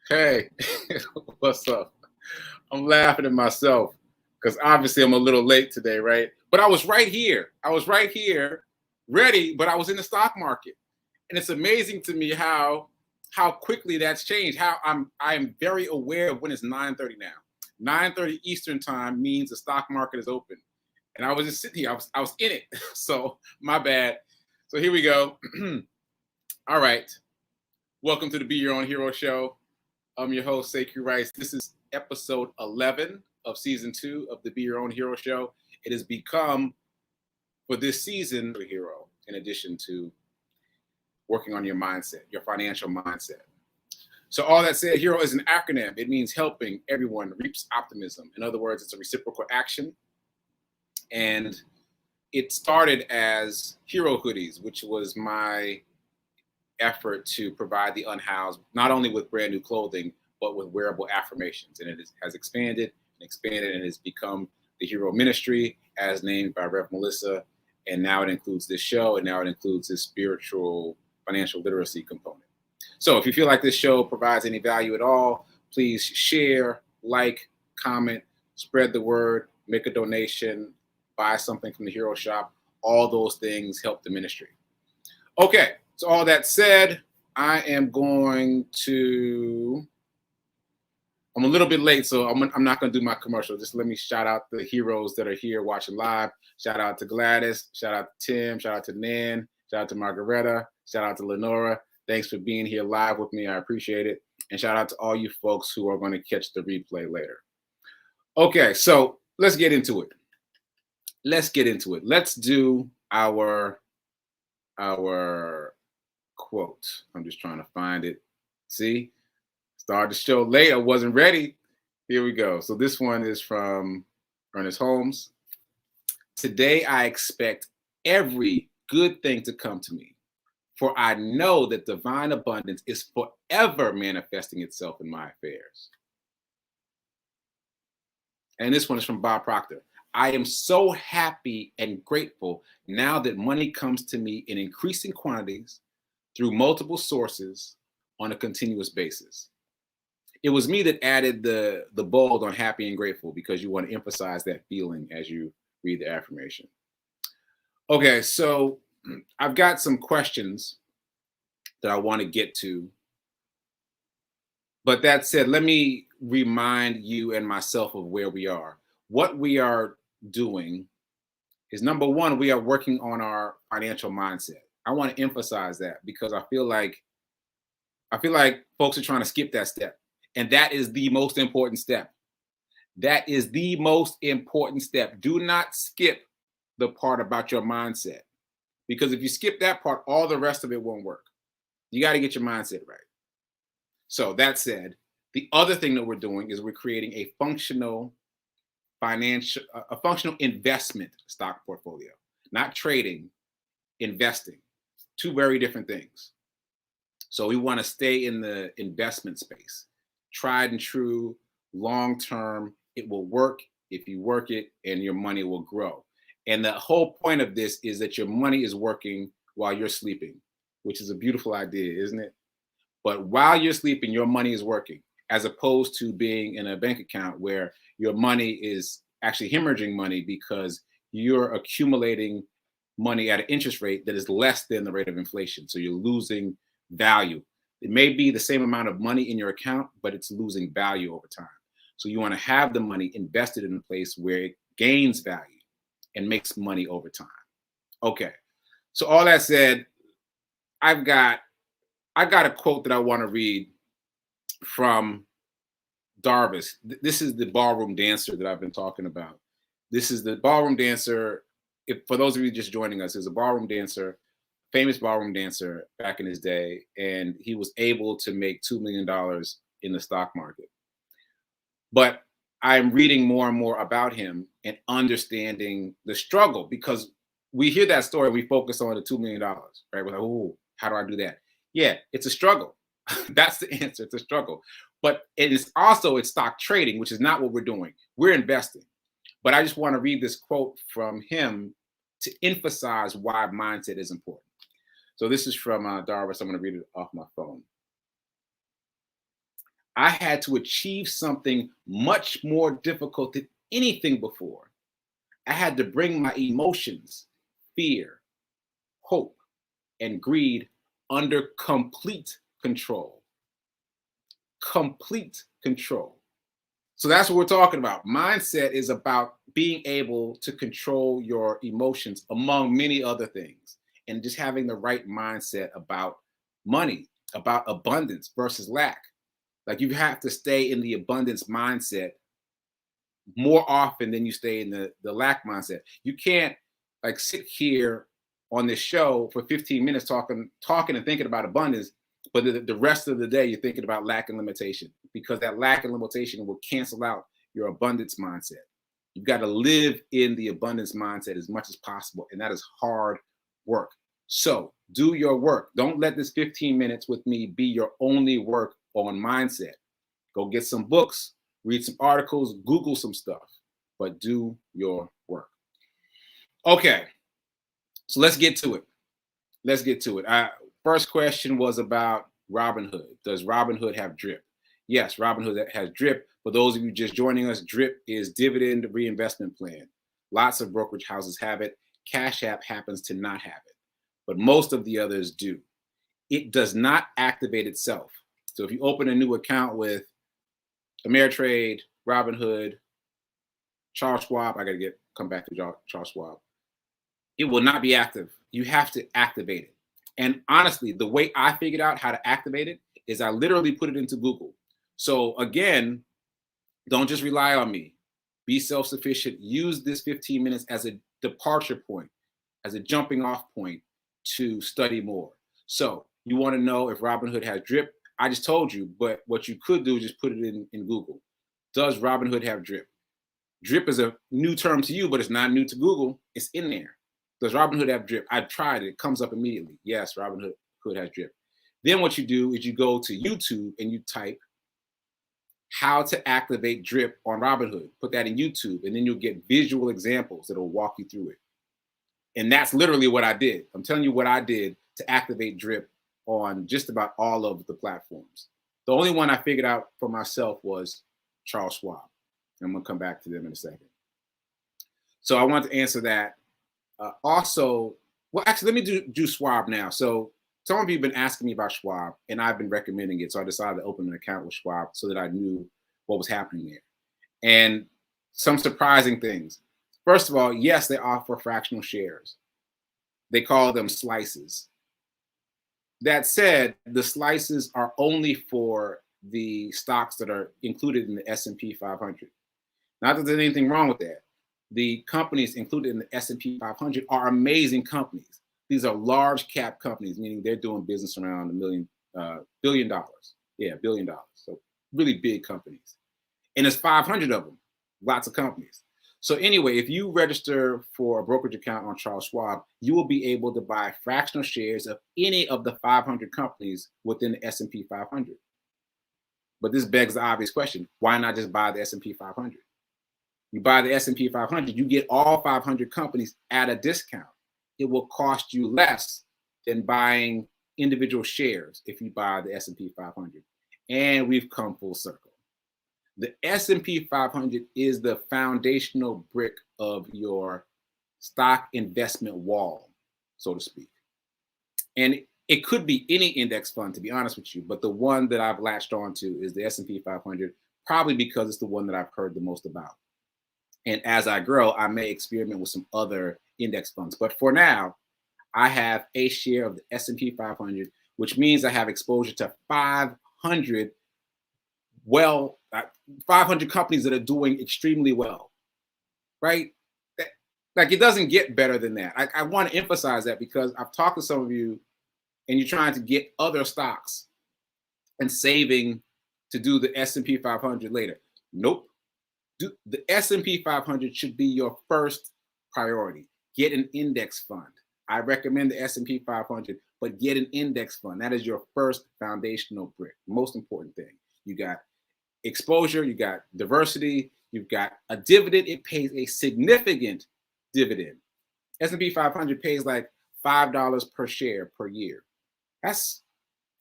Hey, what's up? I'm laughing at myself because obviously I'm a little late today, right? But I was right here. I was right here, ready, but I was in the stock market. And it's amazing to me how quickly that's changed. How I'm very aware of when it's 9:30 now. 9:30 Eastern time means the stock market is open. And I was just sitting here. I was in it. So my bad. So here we go. All right. Welcome to the Be Your Own Hero show. I'm your host, sekouwrites. This is episode 11 of season 2 of the Be Your Own Hero show. It has become, for this season, a hero in addition to working on your mindset, your financial mindset. So, all that said, HERO is an acronym. It means helping everyone reaps optimism. In other words, it's a reciprocal action. And it started as Hero Hoodies, which was my effort to provide the unhoused not only with brand new clothing but with wearable affirmations, and has expanded and has become the Hero Ministry as named by Rev Melissa, and now it includes this show, and now it includes this spiritual financial literacy component. So if you feel like this show provides any value at all, please share, like, comment, spread the word, make a donation, buy something from the Hero Shop. All those things help the ministry. Okay, so all that said, I am going to. I'm a little bit late, so I'm not going to do my commercial. Just let me shout out the heroes that are here watching live. Shout out to Gladys. Shout out to Tim. Shout out to Nan. Shout out to Margareta. Shout out to Lenora. Thanks for being here live with me. I appreciate it. And shout out to all you folks who are going to catch the replay later. Okay, so let's get into it. Let's do our quote. I'm just trying to find it. See, started the show late. I wasn't ready. Here we go. So this one is from Ernest Holmes. Today I expect every good thing to come to me, for I know that divine abundance is forever manifesting itself in my affairs. And this one is from Bob Proctor. I am so happy and grateful now that money comes to me in increasing quantities through multiple sources on a continuous basis. It was me that added the bold on happy and grateful because you want to emphasize that feeling as you read the affirmation. Okay, so I've got some questions that I want to get to. But that said, let me remind you and myself of where we are. What we are doing is, number one, we are working on our financial mindset. I want to emphasize that because I feel like folks are trying to skip that step. And that is the most important step. That is the most important step. Do not skip the part about your mindset. Because if you skip that part, all the rest of it won't work. You got to get your mindset right. So that said, the other thing that we're doing is we're creating a functional investment stock portfolio. Not trading, investing. Two very different things. So we want to stay in the investment space. Tried and true, long term. It will work if you work it, and your money will grow. And the whole point of this is that your money is working while you're sleeping, which is a beautiful idea, isn't it? But while you're sleeping, your money is working, as opposed to being in a bank account where your money is actually hemorrhaging money because you're accumulating money at an interest rate that is less than the rate of inflation. So you're losing value. It may be the same amount of money in your account, but it's losing value over time. So you want to have the money invested in a place where it gains value and makes money over time. Okay. So all that said, I've got a quote that I want to read from Darvis. This is the ballroom dancer that I've been talking about. This is the ballroom dancer. For those of you just joining us, is a ballroom dancer, famous ballroom dancer back in his day, and he was able to make $2 million in the stock market. But I'm reading more and more about him and understanding the struggle, because we hear that story, we focus on the $2 million, right? We're like, oh, how do I do that? Yeah, it's a struggle. That's the answer. It's a struggle. But it's stock trading, which is not what we're doing. We're investing. But I just want to read this quote from him to emphasize why mindset is important. So this is from Darvis. I'm going to read it off my phone. I had to achieve something much more difficult than anything before. I had to bring my emotions, fear, hope, and greed under complete control. Complete control. So that's what we're talking about. Mindset is about being able to control your emotions, among many other things, and just having the right mindset about money, about abundance versus lack. Like you have to stay in the abundance mindset more often than you stay in the lack mindset. You can't like sit here on this show for 15 minutes talking and thinking about abundance, but the rest of the day you're thinking about lack and limitation, because that lack and limitation will cancel out your abundance mindset. You've got to live in the abundance mindset as much as possible, and that is hard work. So do your work. Don't let this 15 minutes with me be your only work on mindset. Go get some books, read some articles, Google some stuff, but do your work. Okay, so let's get to it. Let's get to it. First question was about Robinhood. Does Robinhood have DRIP? Yes, Robinhood has DRIP. For those of you just joining us, DRIP is dividend reinvestment plan. Lots of brokerage houses have it. Cash App happens to not have it, but most of the others do. It does not activate itself. So if you open a new account with Ameritrade, Robinhood, Charles Schwab, I got to come back to Charles Schwab. It will not be active. You have to activate it. And honestly, the way I figured out how to activate it is I literally put it into Google. So again, don't just rely on me. Be self-sufficient. Use this 15 minutes as a departure point, as a jumping off point to study more. So you want to know if Robinhood has DRIP? I just told you, but what you could do is just put it in Google. Does Robinhood have DRIP? DRIP is a new term to you, but it's not new to Google. It's in there. Does Robinhood have DRIP? I've tried it. It comes up immediately. Yes, Robinhood has DRIP. Then what you do is you go to YouTube and you type how to activate DRIP on Robinhood. Put that in YouTube, and then you'll get visual examples that will walk you through it. And that's literally what I did. I'm telling you what I did to activate DRIP on just about all of the platforms. The only one I figured out for myself was Charles Schwab. I'm going to come back to them in a second. So I want to answer that. Also, well, actually, let me do Schwab now. So some of you have been asking me about Schwab, and I've been recommending it. So I decided to open an account with Schwab so that I knew what was happening there. And some surprising things. First of all, yes, they offer fractional shares. They call them slices. That said, the slices are only for the stocks that are included in the S&P 500. Not that there's anything wrong with that. The companies included in the S&P 500 are amazing companies. These are large cap companies, meaning they're doing business around $1 billion. Yeah, $1 billion. So really big companies. And there's 500 of them, lots of companies. So anyway, if you register for a brokerage account on Charles Schwab, you will be able to buy fractional shares of any of the 500 companies within the S&P 500. But this begs the obvious question, why not just buy the S&P 500? You buy the S&P 500, you get all 500 companies at a discount. It will cost you less than buying individual shares if you buy the S&P 500. And we've come full circle. The S&P 500 is the foundational brick of your stock investment wall, so to speak. And it could be any index fund, to be honest with you, but the one that I've latched onto is the S&P 500, probably because it's the one that I've heard the most about. And as I grow, I may experiment with some other index funds. But for now, I have a share of the S&P 500, which means I have exposure to 500 companies that are doing extremely well, right? Like it doesn't get better than that. I want to emphasize that because I've talked to some of you and you're trying to get other stocks and saving to do the S&P 500 later. Nope. The S&P 500 should be your first priority. Get an index fund. I recommend the S&P 500, but get an index fund. That is your first foundational brick, most important thing. You got exposure, you got diversity, you've got a dividend. It pays a significant dividend. S&P 500 pays like $5 per share per year. That's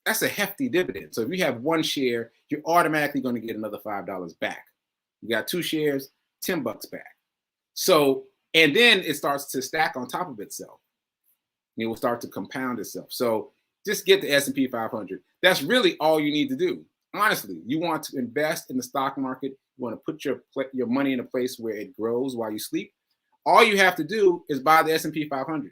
That's a hefty dividend. So if you have 1 share, you're automatically going to get another $5 back. You got 2 shares, $10 back. So, and then it starts to stack on top of itself. It will start to compound itself. So just get the S&P 500. That's really all you need to do. Honestly, you want to invest in the stock market. You want to put your money in a place where it grows while you sleep. All you have to do is buy the S&P 500.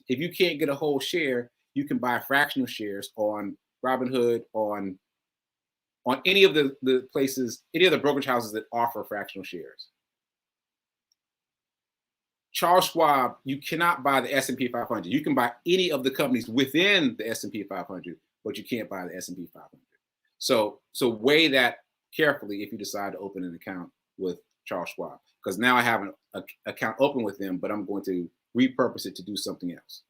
If you can't get a whole share, you can buy fractional shares on Robinhood, on any of the places, any of the brokerage houses that offer fractional shares. Charles Schwab, you cannot buy the S&P 500. You can buy any of the companies within the S&P 500, but you can't buy the S&P 500. So weigh that carefully if you decide to open an account with Charles Schwab, because now I have an account open with them, but I'm going to repurpose it to do something else.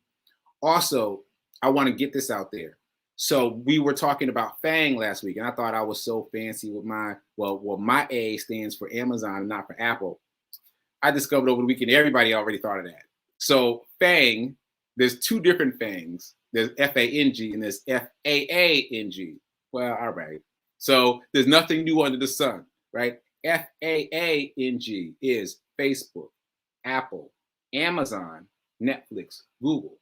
Also, I want to get this out there. So we were talking about FANG last week, and I thought I was so fancy with my A stands for Amazon and not for Apple. I discovered over the weekend everybody already thought of that. So FANG, there's 2 different FANGs. There's FANG and there's FAANG. Well, all right. So there's nothing new under the sun, right? FAANG is Facebook, Apple, Amazon, Netflix, Google,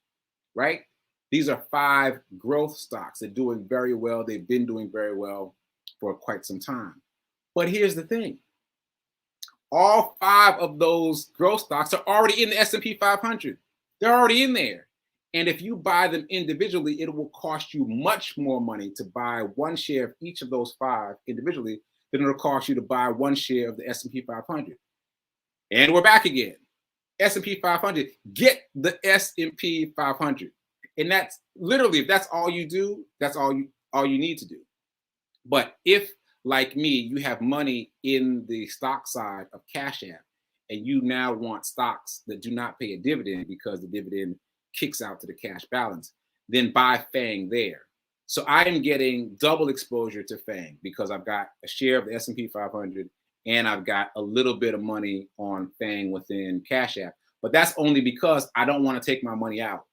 right? These are 5 growth stocks. They're doing very well. They've been doing very well for quite some time. But here's the thing. All 5 of those growth stocks are already in the S&P 500. They're already in there. And if you buy them individually, it will cost you much more money to buy 1 share of each of those 5 individually than it'll cost you to buy 1 share of the S&P 500. And we're back again. S&P 500. Get the S&P 500. And that's literally, if that's all you do, that's all you need to do. But if, like me, you have money in the stock side of Cash App, and you now want stocks that do not pay a dividend because the dividend kicks out to the cash balance, then buy FANG there. So I am getting double exposure to FANG because I've got a share of the S&P 500 and I've got a little bit of money on FANG within Cash App. But that's only because I don't want to take my money out.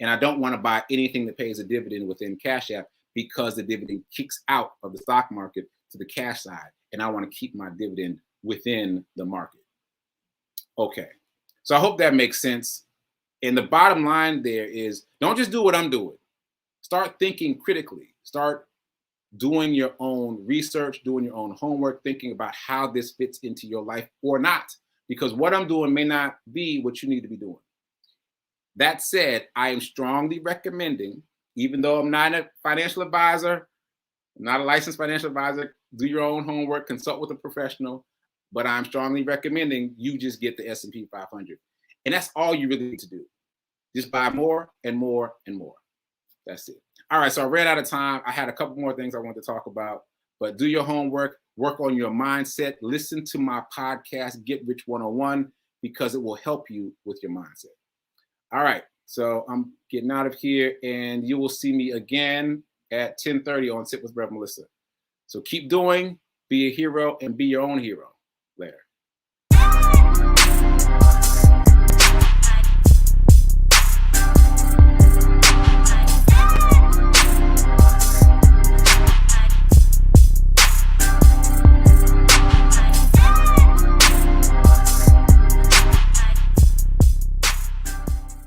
And I don't want to buy anything that pays a dividend within Cash App because the dividend kicks out of the stock market to the cash side. And I want to keep my dividend within the market. Okay. So I hope that makes sense. And the bottom line there is, don't just do what I'm doing. Start thinking critically. Start doing your own research, doing your own homework, thinking about how this fits into your life or not. Because what I'm doing may not be what you need to be doing. That said, I am strongly recommending, even though I'm not a financial advisor, I'm not a licensed financial advisor, do your own homework, consult with a professional, but I'm strongly recommending you just get the S&P 500. And that's all you really need to do. Just buy more and more and more. That's it. All right, so I ran out of time. I had a couple more things I wanted to talk about, but do your homework, work on your mindset, listen to my podcast, Get Rich 101, because it will help you with your mindset. All right, so I'm getting out of here, and you will see me again at 10:30 on Sit with Rev Melissa. So keep doing, be a hero, and be your own hero.